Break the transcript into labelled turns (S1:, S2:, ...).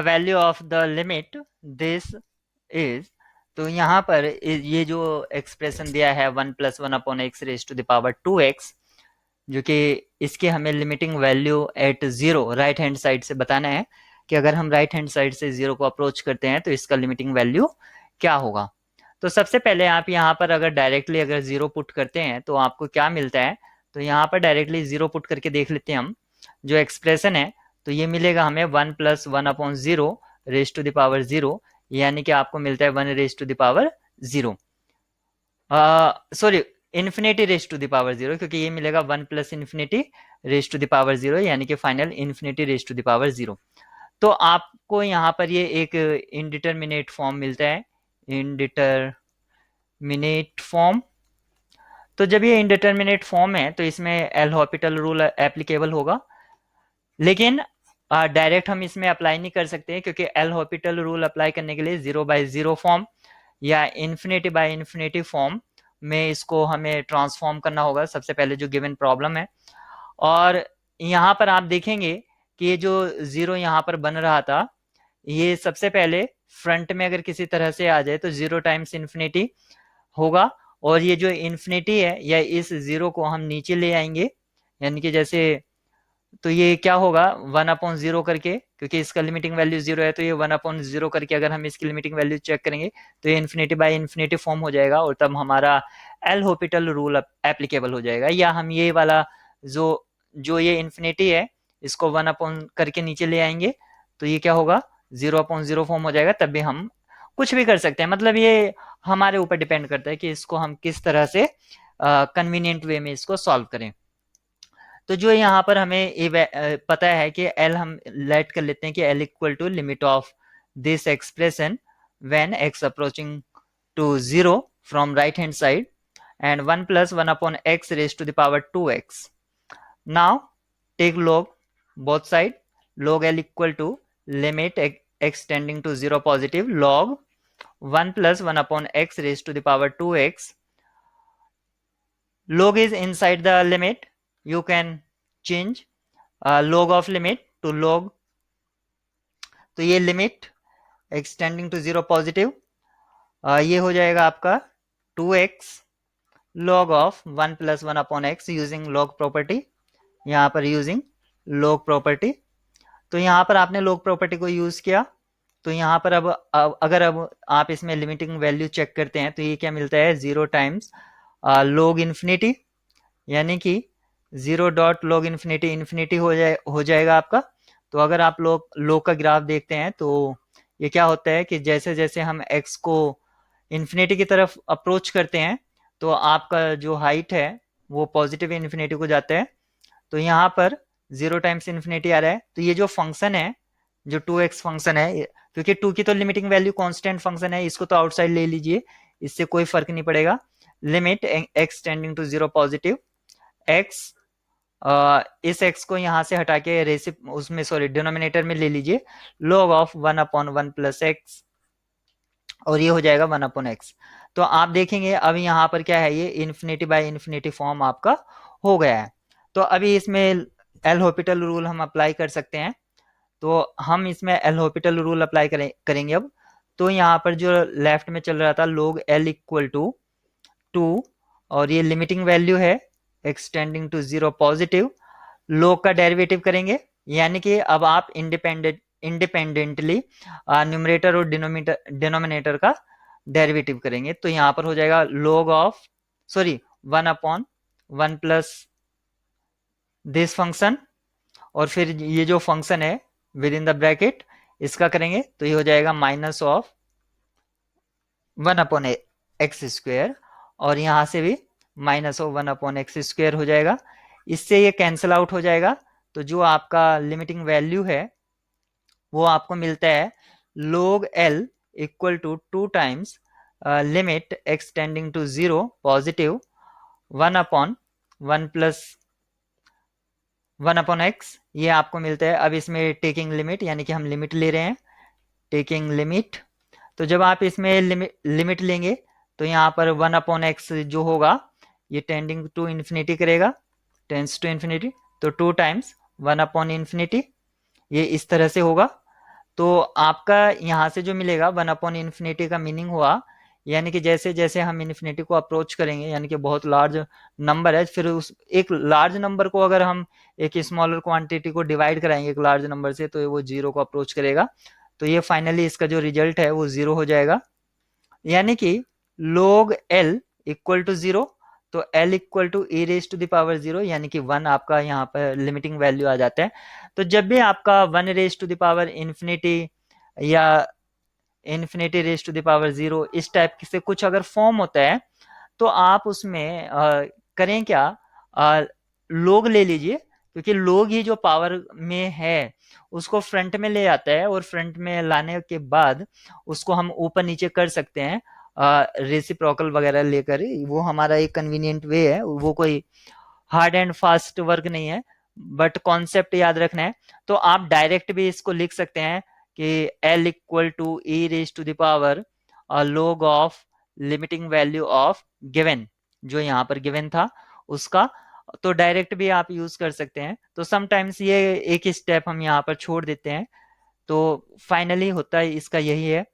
S1: Value of the limit this is, तो यहाँ पर ये जो एक्सप्रेशन दिया है 1+1/x⁻²x, जो कि इसके हमें limiting value at zero right hand side से बताना है कि अगर हम राइट हैंड साइड से जीरो को अप्रोच करते हैं तो इसका लिमिटिंग वैल्यू क्या होगा। तो सबसे पहले आप यहाँ पर अगर डायरेक्टली अगर जीरो पुट करते हैं तो आपको क्या मिलता है, तो यहाँ पर डायरेक्टली जीरो पुट करके देख लेते हैं हम जो एक्सप्रेशन है। तो ये मिलेगा हमें 1+1/0 यानी कि आपको मिलता है 1/0, sorry infinity raise to the power 0, क्योंकि ये मिलेगा 1+∞ रेज टू द पावर 0 यानी कि final infinity raise to the power 0। तो आपको यहाँ पर ये एक इनडिटर्मिनेट फॉर्म मिलता है, इनडिटर्मिनेट फॉर्म। तो जब ये इनडिटर्मिनेट फॉर्म है तो इसमें एल हॉपिटल रूल एप्लीकेबल होगा, लेकिन डायरेक्ट हम इसमें अप्लाई नहीं कर सकते क्योंकि एल हॉपिटल रूल अप्लाई करने के लिए 0/0 फॉर्म या इन्फिनिटी फॉर्म में इसको हमें ट्रांसफॉर्म करना होगा, सबसे पहले जो गिवन प्रॉब्लम है। और यहाँ पर आप देखेंगे कि ये जो जीरो यहाँ पर बन रहा था, ये सबसे पहले फ्रंट में अगर किसी तरह से आ जाए तो 0 टाइम्स होगा, और ये जो इन्फिनिटी है या इस जीरो को हम नीचे ले आएंगे, यानी कि जैसे, तो ये क्या होगा 1/0 करके, क्योंकि इसका लिमिटिंग वैल्यू 0 है तो ये 1/0 करके अगर हम इसकी लिमिटिंग वैल्यू चेक करेंगे तो ये इन्फिनिटी फॉर्म हो जाएगा, और तब हमारा एल हॉपिटल रूल एप्लीकेबल हो जाएगा। या हम ये वाला जो जो ये इन्फिनिटी है इसको 1 करके नीचे ले आएंगे तो ये क्या होगा 0/0 फॉर्म हो जाएगा, तब भी हम कुछ भी कर सकते हैं। मतलब ये हमारे ऊपर डिपेंड करता है कि इसको हम किस तरह से कन्वीनियंट वे में इसको सॉल्व करें। तो जो यहाँ पर हमें पता है कि एल हम लेट कर लेते हैं कि L equal to limit of this expression when x approaching to zero from right hand side and 1+1/x⁻²x। Now take log both side, log L equal to limit x tending to 0 positive log 1+1/x⁻²x. Log is inside the limit, you can change log of limit to log, तो ये limit x tending to 0 positive, ये हो जाएगा आपका 2x log of 1+1/x using log property, यहाँ पर using log property. तो यहाँ पर आपने log प्रॉपर्टी को यूज किया, तो यहाँ पर अब अगर अब आप इसमें लिमिटिंग वैल्यू चेक करते हैं तो ये क्या मिलता है 0 टाइम्स log इन्फिनिटी, यानी कि 0.log इन्फिनिटी हो जाएगा आपका। तो अगर आप log का ग्राफ देखते हैं तो ये क्या होता है कि जैसे जैसे हम x को इन्फिनिटी की तरफ अप्रोच करते हैं तो आपका जो हाइट है वो पॉजिटिव इन्फिनिटी को जाता है। तो यहाँ पर 0 टाइम्स इन्फिनिटी आ रहा है, तो ये जो फंक्शन है जो 2x फंक्शन है, क्योंकि 2 की तो लिमिटिंग वैल्यू कांस्टेंट फंक्शन है, इसको तो आउटसाइड ले लीजिए, इससे कोई फर्क नहीं पड़ेगा। Limit x tending to 0 positive x, इस x को यहाँ से हटा के उसमें सॉरी डिनोमिनेटर में ले लीजिए, log ऑफ 1/1 + x, और ये हो जाएगा 1/x। तो आप देखेंगे अब यहाँ पर क्या है, ये इन्फिनिटी फॉर्म आपका हो गया है। तो अभी इसमें एल हॉपिटल रूल हम अप्लाई कर सकते हैं, तो हम इसमें एल हॉपिटल रूल अप्लाई करेंगे अब। तो यहाँ पर जो लेफ्ट में चल रहा था log L इक्वल टू 2, और ये लिमिटिंग वैल्यू है एक्सटेंडिंग टू 0 पॉजिटिव, log का डेरिवेटिव करेंगे, यानी कि अब आप इंडिपेंडेंटली न्यूमरेटर और डिनोमिनेटर का डेरिवेटिव करेंगे। तो यहाँ पर हो जाएगा log of 1/1 plus this function, और फिर ये जो फंक्शन है विद इन द ब्रैकेट इसका करेंगे तो ये हो जाएगा -1/x², और यहाँ से भी -1/x² हो जाएगा, इससे ये कैंसिल आउट हो जाएगा। तो जो आपका लिमिटिंग वैल्यू है वो आपको मिलता है log L equal to 2 times limit x tending to 0 positive 1/1 ये आपको मिलता है। अब इसमें टेकिंग लिमिट, यानी कि हम लिमिट ले रहे हैं, टेकिंग लिमिट, तो जब आप इसमें लिमिट लेंगे तो यहाँ पर 1/x जो होगा ये टेंडिंग टू इन्फिनिटी करेगा, टेंड्स टू इन्फिनिटी, तो 2 टाइम्स 1/∞, ये इस तरह से होगा। तो आपका यहाँ से जो मिलेगा 1/इन्फिनिटी का मीनिंग हुआ, यानी कि जैसे जैसे हम इन्फिनिटी को अप्रोच करेंगे, यानी कि बहुत लार्ज नंबर है, फिर उस एक लार्ज नंबर को अगर हम एक स्मॉलर क्वांटिटी को डिवाइड कराएंगे एक लार्ज नंबर से, तो वो जीरो को अप्रोच करेगा। तो ये फाइनली इसका जो रिजल्ट है वो जीरो हो जाएगा, यानी कि log L equal to zero. तो L equal to e raise to the power zero, यानी कि वन आपका यहाँ पर लिमिटिंग वैल्यू आ जाता है। तो जब भी आपका one raise to the power infinity या infinity raise to the power zero इस टाइप से कुछ अगर फॉर्म होता है, तो आप उसमें करें क्या, लोग ले लीजिए, क्योंकि लोग ही जो पावर में है उसको फ्रंट में ले आता है, और फ्रंट में लाने के बाद उसको हम ऊपर नीचे कर सकते हैं रेसिप्रोकल वगैरह लेकर। वो हमारा एक कन्वीनियंट वे है, वो कोई हार्ड एंड फास्ट वर्क नहीं है, बट कॉन्सेप्ट याद रखना है। तो आप डायरेक्ट भी इसको लिख सकते हैं कि L equal to e raise to the power log of limiting value of given, जो यहाँ पर गिवन था उसका। तो डायरेक्ट भी आप यूज कर सकते हैं। तो समटाइम्स ये एक स्टेप हम यहाँ पर छोड़ देते हैं। तो फाइनली होता है इसका यही है